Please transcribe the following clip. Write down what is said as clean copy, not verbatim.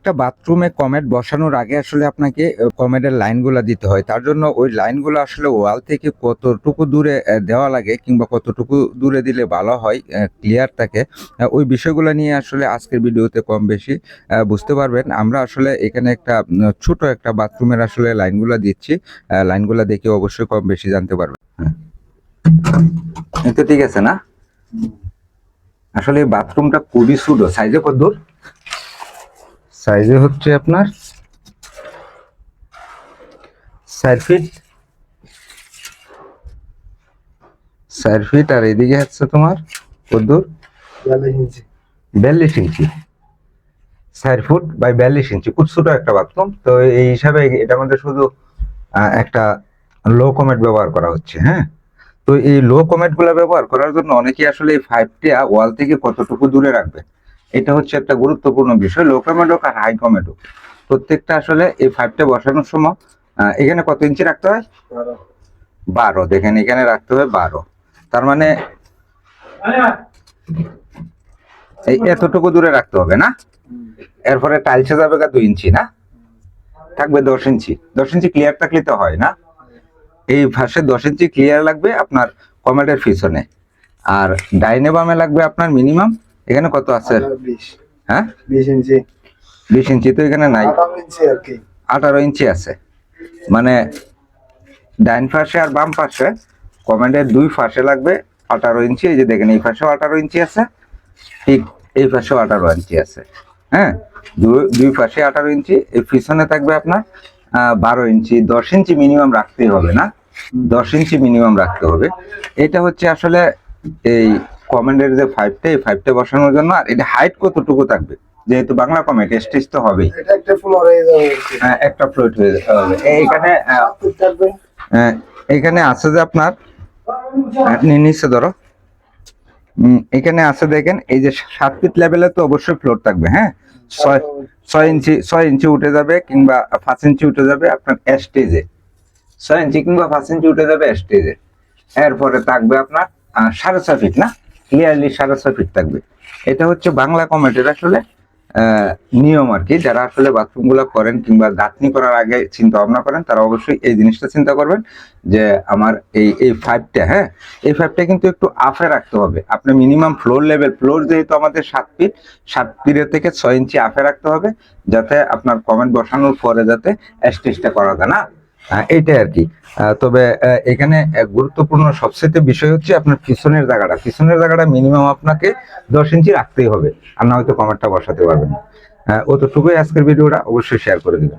একটা বাথরুমে কমেট বসানোর আগে আসলে আপনাকে কমেটের লাইনগুলো দিতে হয়। তার জন্য ওই লাইনগুলো আসলে ওয়াল থেকে কতটুকু দূরে দেওয়া লাগে কিংবা কতটুকু দূরে দিলে ভালো হয়, ক্লিয়ার থাকে, ওই বিষয়গুলো নিয়ে আসলে আজকের ভিডিওতে কম বেশি বুঝতে পারবেন। আমরা আসলে এখানে একটা ছোট একটা বাথরুমের আসলে লাইনগুলো দিচ্ছি, লাইনগুলো দেখে অবশ্যই কম বেশি জানতে পারবেন। তো ঠিক আছে না? আসলে বাথরুমটা খুবই ছোট, সাইজে কত দূর? সাইজে হচ্ছে আপনার 4 ফিট, 4 ফিট, আর এদিকে হচ্ছে তোমার কত দূর? 42 ইঞ্চি। 4 ফুট বাই 42 ইঞ্চি, খুব ছোট একটা বাথরুম। তো এই হিসাবে এটা আমাদের শুধু একটা লো কমেট ব্যবহার করা হচ্ছে। হ্যাঁ, তো এই লো কমেট গুলা ব্যবহার করার জন্য অনেকেই আসলে এই 5টা ওয়াল থেকে কতটুকু দূরে রাখবে, এটা হচ্ছে একটা গুরুত্বপূর্ণ বিষয়। লো কমেট হোক আর হাই কমেট হোক, প্রত্যেকটা আসলে এই 5টা বসানোর সময় এখানে কত ইঞ্চি রাখতে হয়? 12। দেখেন এখানে রাখতে হবে 12। তার মানে এই এতটুকু দূরে রাখতে হবে না? এরপরে টাইলসে যাবে 2 ইঞ্চি, না থাকবে 10 ইঞ্চি। 10 ইঞ্চি ক্লিয়ার থাকলে তো হয় না, এই পাশে 10 ইঞ্চি ক্লিয়ার লাগবে আপনার কমেটের পিছনে। আর ডাইনে বামে লাগবে আপনার মিনিমাম এখানে কত আছে? 20 ইঞ্চি। 20 ইঞ্চি তো এখানে নাই, 18 ইঞ্চি আছে। মানে ডাইন পাশে আর বাম পাশে কমেটের দুই পাশে লাগবে 18 ইঞ্চি। এই যে দেখেন এই পাশেও 18 ইঞ্চি আছে, ঠিক এই পাশেও 18 ইঞ্চি আছে। হ্যাঁ, দুই পাশে 18 ইঞ্চি। এই পিছনে থাকবে আপনার 12 ইঞ্চি। 10 ইঞ্চি মিনিমাম রাখতেই হবে, না 10 ইঞ্চি মিনিমাম রাখতে হবে। এটা হচ্ছে আসলে এই কমেন্টের যে 5টা, এই 5টা বসানোর জন্য। আর এটা হাইট কতটুকু থাকবে, যেহেতু বাংলা কমেন্ট স্টেজ তো হবেই, একটা ফ্লোর হয়ে যাবে, একটা ফ্লোর হয়ে যাবে। এইখানে এইখানে আছে যে আপনার নিচে ধরো, এখানে আছে দেখেন এই যে 7 ফিট লেভেলে তো অবশ্যই ফ্লোর থাকবে। হ্যাঁ, 6 ইঞ্চি উঠে যাবে কিংবা 5 ইঞ্চি উঠে যাবে আপনার স্টেজে, 6 ইঞ্চি কিংবা 5 ইঞ্চি উঠে যাবে স্টেজে। এরপরে থাকবে আপনার 6.5 ফিট, না ক্লিয়ারলি 6.5 ফিট থাকবে। এটা হচ্ছে বাংলা কমেটের আসলে নিয়ম আর কি। যারা আসলে বাথরুম গুলো করেন কিংবা গাঁথনি করার আগে চিন্তা ভাবনা করেন, তারা অবশ্যই এই জিনিসটা চিন্তা করবেন যে আমার এই 5টা, হ্যাঁ এই 5টা কিন্তু একটু আফে রাখতে হবে। আপনি মিনিমাম ফ্লোর লেভেল, ফ্লোর যেহেতু আমাদের 7 ফিট, 7 ফিটের থেকে 6 ইঞ্চি আফে রাখতে হবে, যাতে আপনার কমেন্ট বসানোর পরে যাতে স্টেজটা করা যায় না, এইটাই আর কি। তবে এখানে গুরুত্বপূর্ণ সবচেয়ে বিষয় হচ্ছে আপনার পিছনের জায়গাটা মিনিমাম আপনাকে 10 ইঞ্চি রাখতেই হবে, আর না হয়তো কমেন্টটা বসাতে পারবেন না। অতটুকুই আজকের ভিডিওটা, অবশ্যই শেয়ার করে দিবেন।